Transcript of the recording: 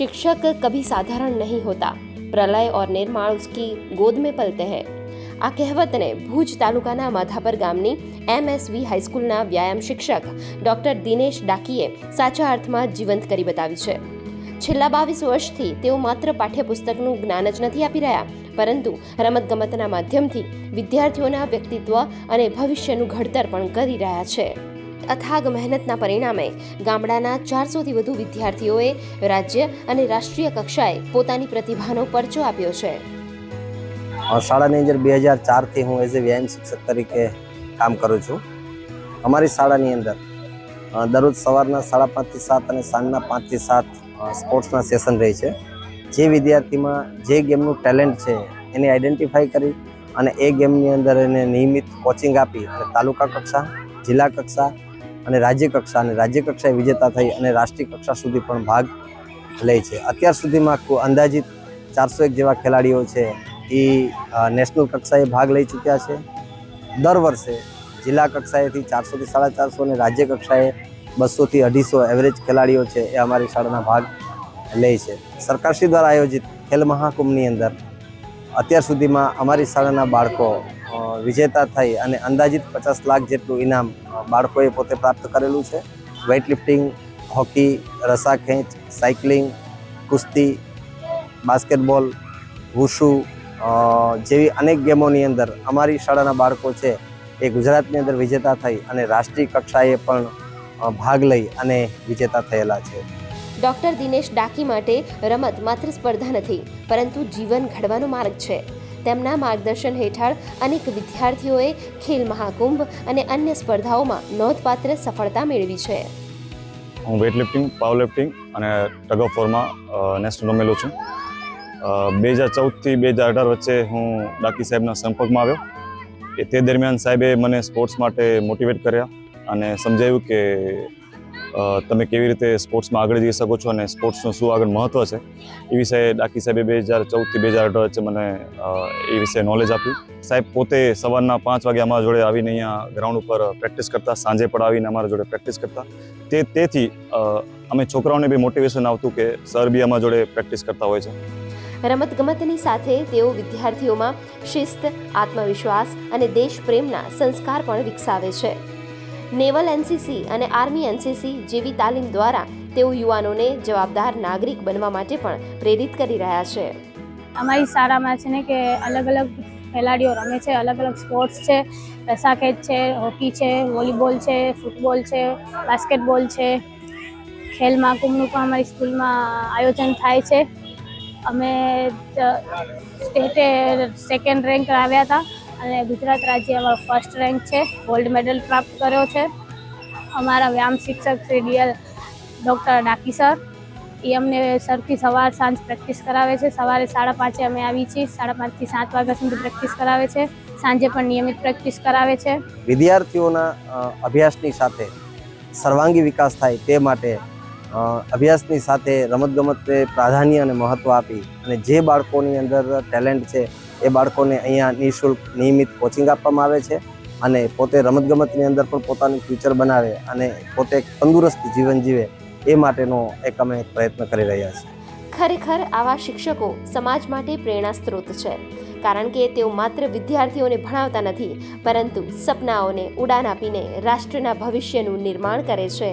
शिक्षक कभी साधारण नहीं होता, प्रलय और निर्माण उसकी गोद में पलते हैं। આ કહેવતને ભુજ તાલુકાના માધાપર ગામની MSV હાઈસ્કૂલના વ્યાયામ શિક્ષક ડોક્ટર દિનેશ ડાકીએ સાચા અર્થમાં જીવંત કરી બતાવી છે। છેલ્લા 22 વર્ષથી તેઓ માત્ર પાઠ્યપુસ્તકનું જ્ઞાન જ નથી આપી રહ્યા, પરંતુ રમતગમતના માધ્યમથી વિદ્યાર્થીઓના વ્યક્તિત્વ અને ભવિષ્યનું ઘડતર પણ કરી રહ્યા છે। અથાગ મહેનતના પરિણામે ગામડાના 400થી વધુ વિદ્યાર્થીઓએ રાજ્ય અને રાષ્ટ્રીય કક્ષાએ પોતાની પ્રતિભાનો પરચો આપ્યો છે। શાળાની અંદર 2004થી હું એઝ એ વ્યાયામ શિક્ષક તરીકે કામ કરું છું। અમારી શાળાની અંદર દરરોજ સવારના 5:30 થી 7 અને સાંજના 5 થી 7 સ્પોર્ટ્સના સેશન રહે છે। જે વિદ્યાર્થીમાં જે ગેમનું ટેલેન્ટ છે એને આઈડેન્ટિફાઈ કરી અને એ ગેમની અંદર એને નિયમિત કોચિંગ આપી અને તાલુકા કક્ષા, જિલ્લા કક્ષા અને રાજ્ય કક્ષાએ વિજેતા થઈ અને રાષ્ટ્રીય કક્ષા સુધી પણ ભાગ લે છે। અત્યાર સુધીમાં અંદાજિત 401 જેવા ખેલાડીઓ છે એ નેશનલ કક્ષાએ ભાગ લઈ ચૂક્યા છે। દર વર્ષે જિલ્લા કક્ષાએથી 400 થી 450 અને રાજ્ય કક્ષાએ 200 થી 250 એવરેજ ખેલાડીઓ છે એ અમારી શાળાના ભાગ લે છે। સરકારશ્રી દ્વારા આયોજિત ખેલ મહાકુંભની અંદર અત્યાર સુધીમાં અમારી શાળાના બાળકો વિજેતા થઈ અને અંદાજિત 50 લાખ જેટલું ઇનામ બાળકોએ પોતે પ્રાપ્ત કરેલું છે। વેઇટ લિફ્ટિંગ, હોકી, રસા ખેંચ, સાયકલિંગ, કુસ્તી, બાસ્કેટબોલ, વુશુ જેવી અનેક ગેમોની અંદર અમારી શાળાના બાળકો છે એ ગુજરાતની અંદર વિજેતા થઈ અને રાષ્ટ્રીય કક્ષાએ પણ ભાગ લઈ અને વિજેતા થયેલા છે। ડોક્ટર દિનેશ ડાકી માટે રમત માત્ર સ્પર્ધા નથી, પરંતુ જીવન ઘડવાનો માર્ગ છે। તેમના માર્ગદર્શન હેઠળ અનેક વિદ્યાર્થીઓએ ખેલ મહાકુંભ અને અન્ય સ્પર્ધાઓમાં નોંધપાત્ર સફળતા મેળવી છે। હું વેઇટ લિફ્ટિંગ, પાવર લિફ્ટિંગ અને ટગ ઓફ વોરમાં નેશનલ રમેલો છું। 2014 થી 2018 વચ્ચે હું ડાકી સાહેબના સંપર્કમાં આવ્યો। તે દરમિયાન સાહેબે મને સ્પોર્ટ્સ માટે મોટિવેટ કર્યા અને સમજાવ્યું કે તમે કેવી રીતે સ્પોર્ટ્સમાં આગળ જઈ શકો છો અને સ્પોર્ટ્સનું શું આગળ મહત્ત્વ છે એ વિશે ડાકી સાહેબે 2014 થી 2018 વચ્ચે મને એ વિશે નોલેજ આપ્યું। સાહેબ પોતે સવારના 5 વાગે અમારા જોડે આવીને અહીંયા ગ્રાઉન્ડ ઉપર પ્રેક્ટિસ કરતા, સાંજે પણ આવીને અમારા જોડે પ્રેક્ટિસ કરતા। તેથી અમે છોકરાઓને બી મોટિવેશન આવતું કે સર બી અમારા જોડે પ્રેક્ટિસ કરતા હોય છે। રમતગમતની સાથે તેઓ વિદ્યાર્થીઓમાં શિસ્ત, આત્મવિશ્વાસ અને દેશપ્રેમના સંસ્કાર પણ વિકસાવે છે। નેવલ NCC અને આર્મી NCC જેવી તાલીમ દ્વારા તેઓ યુવાનોને જવાબદાર નાગરિક બનવા માટે પણ પ્રેરિત કરી રહ્યા છે। અમારી શાળામાં છે ને કે અલગ અલગ ખેલાડીઓ રમે છે, અલગ અલગ સ્પોર્ટ્સ છે, રસાકેચ છે, હોકી છે, વોલીબોલ છે, ફૂટબોલ છે, બાસ્કેટબોલ છે। ખેલ મહાકુંભનું પણ અમારી સ્કૂલમાં આયોજન થાય છે। અમે સ્ટેટે 2nd રેન્ક આવ્યા હતા અને ગુજરાત રાજ્યમાં 1st રેન્ક છે, ગોલ્ડ મેડલ પ્રાપ્ત કર્યો છે। અમારા વ્યાયામ શિક્ષક શ્રી DL ડૉક્ટર ડાકી સર એ અમને સરથી સવાર સાંજ પ્રેક્ટિસ કરાવે છે। સવારે 5:30 અમે આવી છીએ, 5:30 થી 7 વાગ્યા સુધી પ્રેક્ટિસ કરાવે છે, સાંજે પણ નિયમિત પ્રેક્ટિસ કરાવે છે। વિદ્યાર્થીઓના અભ્યાસની સાથે સર્વાંગી વિકાસ થાય તે માટે અભ્યાસની સાથે રમતગમતને પ્રાધાન્ય અને મહત્ત્વ આપી અને જે બાળકોની અંદર ટેલેન્ટ છે એ બાળકોને અહીંયા નિઃશુલ્ક નિયમિત કોચિંગ આપવામાં આવે છે અને પોતે રમતગમતની અંદર પણ પોતાનું ફ્યુચર બનાવે અને પોતે તંદુરસ્ત જીવન જીવે એ માટેનો એક અમે પ્રયત્ન કરી રહ્યા છીએ। ખરેખર આવા શિક્ષકો સમાજ માટે પ્રેરણા સ્ત્રોત છે, કારણ કે તેઓ માત્ર વિદ્યાર્થીઓને ભણાવતા નથી, પરંતુ સપનાઓને ઉડાન આપીને રાષ્ટ્રના ભવિષ્યનું નિર્માણ કરે છે।